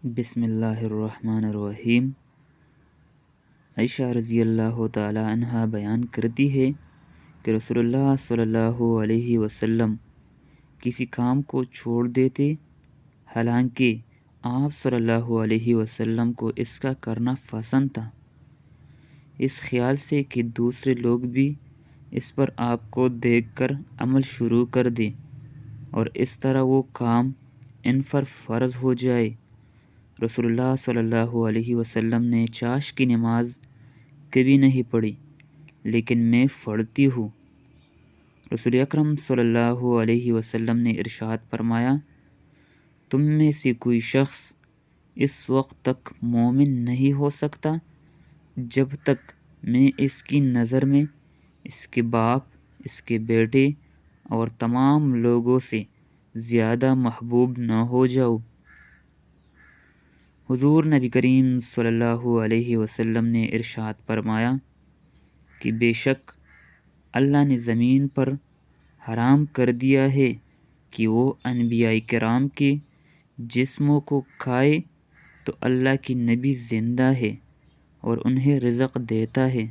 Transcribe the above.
بسم اللہ الرحمن الرحیم۔ عائشہ رضی اللہ تعالی عنہ بیان کرتی ہے کہ رسول اللہ صلی اللہ علیہ وسلم کسی کام کو چھوڑ دیتے، حالانکہ آپ صلی اللہ علیہ وسلم کو اس کا کرنا پسند تھا، اس خیال سے کہ دوسرے لوگ بھی اس پر آپ کو دیکھ کر عمل شروع کر دیں اور اس طرح وہ کام ان پر فرض ہو جائے۔ رسول اللہ صلی اللہ علیہ وسلم نے چاش کی نماز کبھی نہیں پڑھی، لیکن میں پڑھتی ہوں۔ رسول اکرم صلی اللہ علیہ وسلم نے ارشاد فرمایا، تم میں سے کوئی شخص اس وقت تک مومن نہیں ہو سکتا جب تک میں اس کی نظر میں اس کے باپ، اس کے بیٹے اور تمام لوگوں سے زیادہ محبوب نہ ہو جاؤ۔ حضور نبی کریم صلی اللہ علیہ وسلم نے ارشاد فرمایا کہ بے شک اللہ نے زمین پر حرام کر دیا ہے کہ وہ انبیاء کرام کے جسموں کو کھائے، تو اللہ کی نبی زندہ ہے اور انہیں رزق دیتا ہے۔